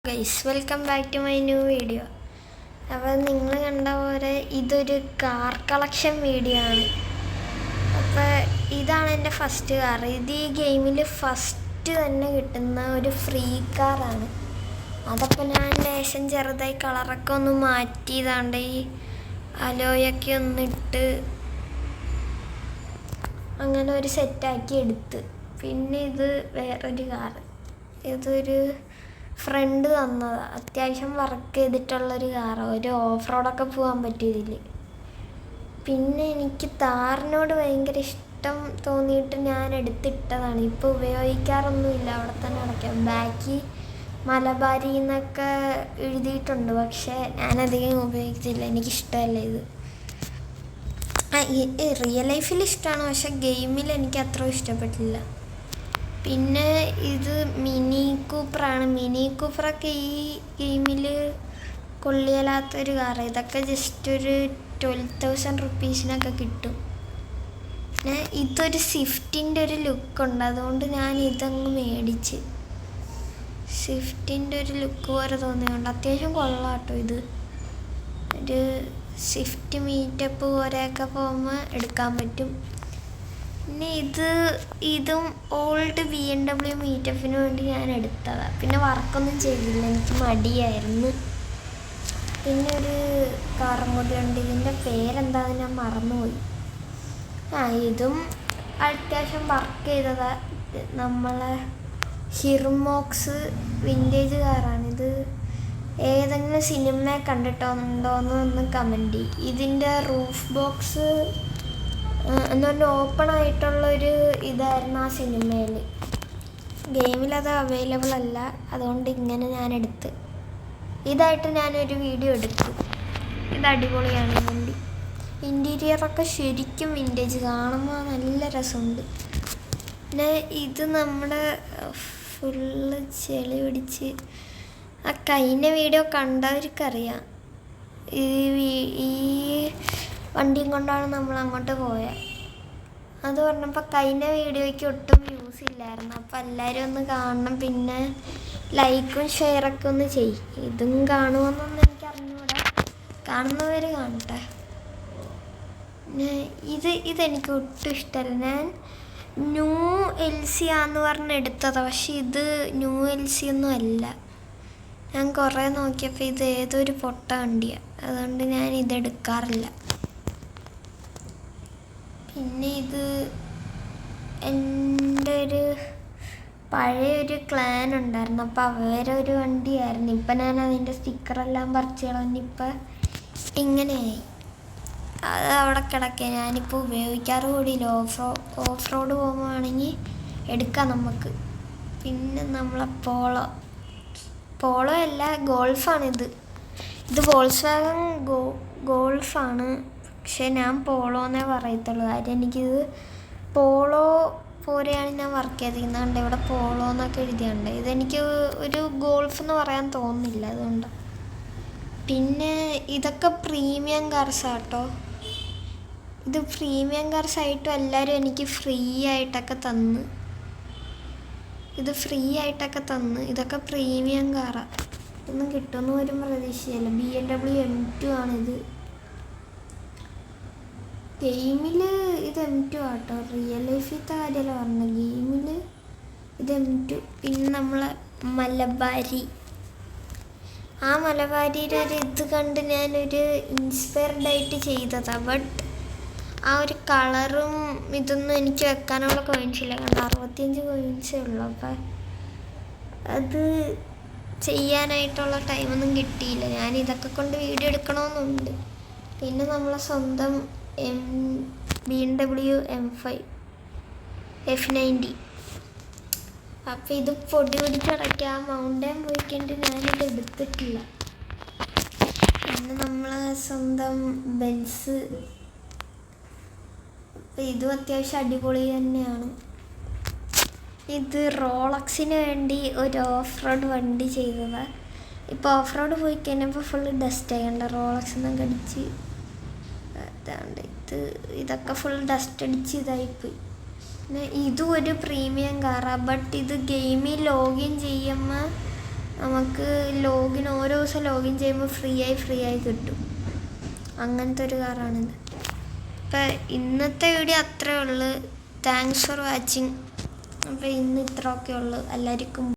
Guys welcome back to my new video. അപ്പോൾ നിങ്ങൾ കണ്ട പോലെ ഇതൊരു കാർ കളക്ഷൻ വീഡിയോ ആണ്. അപ്പോൾ ഇതാണ് എൻ്റെ ഫസ്റ്റ് കാർ. ഇത് ഈ ഗെയിമിൽ ഫസ്റ്റ് തന്നെ കിട്ടുന്ന ഒരു ഫ്രീ കാറാണ്. അതപ്പോൾ ഞാൻ ലേശം ചെറുതായി കളറൊക്കെ ഒന്ന് മാറ്റിയതാണ്ട് ഈ അലോയൊക്കെ ഒന്നിട്ട് അങ്ങനെ ഒരു സെറ്റാക്കി എടുത്ത്. പിന്നെ ഇത് വേറൊരു കാറ്. ഇതൊരു ഫ്രണ്ട് തന്നതാണ്. അത്യാവശ്യം വർക്ക് ചെയ്തിട്ടുള്ളൊരു കാറാണ്. ഒരു ഓഫ് റോഡൊക്കെ പോകാൻ പറ്റിയതിൽ. പിന്നെ എനിക്ക് താറിനോട് ഭയങ്കര ഇഷ്ടം തോന്നിയിട്ട് ഞാൻ എടുത്തിട്ടതാണ്. ഇപ്പോൾ ഉപയോഗിക്കാറൊന്നുമില്ല, അവിടെ തന്നെ അടയ്ക്കാം. ബാക്കി മലബാരി എന്നൊക്കെ എഴുതിയിട്ടുണ്ട്, പക്ഷേ ഞാനധികം ഉപയോഗിച്ചില്ല. എനിക്കിഷ്ടമല്ല ഇത്. റിയൽ ലൈഫിൽ ഇഷ്ടമാണ്, പക്ഷെ ഗെയിമിൽ എനിക്ക് അത്ര ഇഷ്ടപ്പെട്ടില്ല. പിന്നെ ഇത് മിനി കൂപ്പറാണ്. മിനി കൂപ്പറൊക്കെ ഈ ഗെയിമിൽ കൊള്ളിയല്ലാത്തൊരു കാറ്. ഇതൊക്കെ ജസ്റ്റ് ഒരു 12,000 റുപ്പീസിനൊക്കെ കിട്ടും. പിന്നെ ഇതൊരു സ്വിഫ്റ്റിൻ്റെ ഒരു ലുക്കുണ്ട്, അതുകൊണ്ട് ഞാൻ ഇതങ്ങ് മേടിച്ച്. സ്വിഫ്റ്റിൻ്റെ ഒരു ലുക്ക് പോലെ തോന്നിയുണ്ട്. അത്യാവശ്യം കൊള്ളാം കേട്ടോ. ഇത് ഒരു സ്വിഫ്റ്റ് മീറ്റപ്പ് പോലെയൊക്കെ പോകുമ്പോൾ എടുക്കാൻ പറ്റും. പിന്നെ ഇതും ഓൾഡ് BMW മീറ്റപ്പിന് വേണ്ടി ഞാൻ എടുത്തതാണ്. പിന്നെ വർക്കൊന്നും ചെയ്തില്ല, എനിക്ക് മടിയായിരുന്നു. പിന്നെ ഒരു കാറും കൂടി ഉണ്ട്. ഇതിൻ്റെ പേരെന്താണെന്ന് ഞാൻ മറന്നുപോയി. ഇതും അത്യാവശ്യം വർക്ക് ചെയ്തതാണ്. നമ്മളെ ഹിർമോക്സ് വിൻറ്റേജ് കാറാണിത്. ഏതെങ്കിലും സിനിമ കണ്ടിട്ടുണ്ടോയെന്ന് ഒന്ന് കമൻറ്റ് ചെയ്യും. ഇതിൻ്റെ റൂഫ് ബോക്സ് എന്ന് പറഞ്ഞാൽ ഓപ്പൺ ആയിട്ടുള്ളൊരു ഇതായിരുന്നു ആ സിനിമയിൽ. ഗെയിമിലത് അവൈലബിൾ അല്ല, അതുകൊണ്ട് ഇങ്ങനെ ഞാൻ എടുത്ത്. ഇതായിട്ട് ഞാനൊരു വീഡിയോ എടുത്തു. ഇത് അടിപൊളിയാണ്. ഇതിൻ്റെ ഇൻറ്റീരിയറൊക്കെ ശരിക്കും വിൻറ്റേജ്, കാണുമ്പോൾ നല്ല രസമുണ്ട്. പിന്നെ ഇത് നമ്മുടെ ഫുള്ള് ചെളി പിടിച്ച്. ആ കഴിഞ്ഞ വീഡിയോ കണ്ടവർക്കറിയാം. ഈ വണ്ടിയും കൊണ്ടാണ് നമ്മൾ അങ്ങോട്ട് പോയത്. അത് പറഞ്ഞപ്പോൾ കഴിഞ്ഞ വീഡിയോയ്ക്ക് ഒട്ടും വ്യൂസ് ഇല്ലായിരുന്നു. അപ്പോൾ എല്ലാവരും ഒന്ന് കാണണം. പിന്നെ ലൈക്കും ഷെയറൊക്കെ ഒന്ന് ചെയ്യും. ഇതും കാണുമെന്നൊന്നും എനിക്ക് അറിഞ്ഞൂടാ, കാണുന്നവർ കാണട്ടെ. പിന്നെ ഇതെനിക്ക് ഒട്ടും ഇഷ്ടമല്ല. ഞാൻ ന്യൂ LC ആന്ന് പറഞ്ഞ് എടുത്തതാണ്, പക്ഷെ ഇത് ന്യൂ LC ഒന്നും അല്ല. ഞാൻ കുറേ നോക്കിയപ്പോൾ ഇത് ഏതൊരു പൊട്ട വണ്ടിയാണ്, അതുകൊണ്ട് ഞാൻ ഇതെടുക്കാറില്ല. പിന്നെ ഇത് എൻ്റെ ഒരു പഴയൊരു ക്ലാൻ ഉണ്ടായിരുന്നു, അപ്പോൾ അവരെ ഒരു വണ്ടിയായിരുന്നു. ഇപ്പം ഞാൻ അതിൻ്റെ സ്റ്റിക്കറെല്ലാം പറിച്ച് കളഞ്ഞിപ്പോൾ ഇങ്ങനെയായി. അത് അവിടെ കിടക്കുക. ഞാനിപ്പോൾ ഉപയോഗിക്കാറ് കൂടിയില്ല. ഓഫ് റോഡ് പോകുമ്പോഴാണെങ്കിൽ എടുക്കാം നമുക്ക്. പിന്നെ നമ്മളെ പോളോ അല്ല, ഗോൾഫാണിത്. ഇത് വോൾസ്വാഗൻ ഗോൾഫാണ്, പക്ഷേ ഞാൻ പോളോ എന്നേ പറയത്തുള്ളൂ. കാര്യം എനിക്കിത് പോളോ പോലെയാണ് ഞാൻ വർക്ക് ചെയ്തിരിക്കുന്നത്. കണ്ട് ഇവിടെ പോളോ എന്നൊക്കെ എഴുതിയുണ്ട്. ഇതെനിക്ക് ഒരു ഗോൾഫ് എന്ന് പറയാൻ തോന്നുന്നില്ല, അതുകൊണ്ട്. പിന്നെ ഇതൊക്കെ പ്രീമിയം കാർസാട്ടോ. ഇത് പ്രീമിയം കാർസായിട്ടും എല്ലാവരും എനിക്ക് ഫ്രീ ആയിട്ടൊക്കെ തന്ന്. ഇതൊക്കെ പ്രീമിയം കാറാണ്. ഇതൊന്നും കിട്ടുമെന്ന് പോലും പ്രതീക്ഷയില്ല. BMW M2 ആണിത്. ഗെയിമിൽ ഇത് M2 ആട്ടോ. റിയൽ ലൈഫിലത്തെ കാര്യമല്ല പറഞ്ഞത്, ഗെയിമിൽ ഇത് M2. പിന്നെ നമ്മളെ മലബാരി, ആ മലബാരിയുടെ ഒരു ഇത് കണ്ട് ഞാനൊരു ഇൻസ്പയർഡായിട്ട് ചെയ്തതാണ്. ബട്ട് ആ ഒരു കളറും ഇതൊന്നും എനിക്ക് വെക്കാനുള്ള കോയിൻസില്ല. കാരണം 65 കോയിൻസേ ഉള്ളൂ. അപ്പം അത് ചെയ്യാനായിട്ടുള്ള ടൈമൊന്നും കിട്ടിയില്ല. ഞാൻ ഇതൊക്കെ കൊണ്ട് വീഡിയോ എടുക്കണമെന്നുണ്ട്. പിന്നെ നമ്മളെ സ്വന്തം BMW M5 F90. അപ്പം ഇത് പൊടി പിടിച്ചിടയ്ക്ക് ആ മൗണ്ടൻ പോയിക്കൊണ്ട് ഞാനിത് എടുത്തിട്ടില്ല. പിന്നെ നമ്മളെ സ്വന്തം ബെൻസ്. അപ്പം ഇതും അത്യാവശ്യം അടിപൊളി തന്നെയാണ്. ഇത് റോളക്സിന് വേണ്ടി ഒരു ഓഫ് റോഡ് വണ്ടി ചെയ്തതാണ്. ഇപ്പോൾ ഓഫ് റോഡ് പോയി കഴിഞ്ഞപ്പോൾ ഫുള്ള് ഡസ്റ്റ് ആയിട്ടുണ്ട്. റോളക്സ് എന്നൊക്കെ അടിച്ച് അതാണ്ട് ഇതൊക്കെ ഫുൾ ഡസ്റ്റ് അടിച്ച് ഇതായിപ്പോയി. പിന്നെ ഇതും ഒരു പ്രീമിയം കാറാണ്. ബട്ട് ഇത് ഗെയിമിൽ ലോഗിൻ ചെയ്യുമ്പോൾ നമുക്ക് ഓരോ ദിവസം ലോഗിൻ ചെയ്യുമ്പോൾ ഫ്രീ ആയി കിട്ടും. അങ്ങനത്തെ ഒരു കാറാണിത്. അപ്പം ഇന്നത്തെ വീഡിയോ അത്രേ ഉള്ളൂ. Thanks for watching. അപ്പോൾ ഇന്ന് ഇത്രയൊക്കെ ഉള്ളൂ. എല്ലാവർക്കും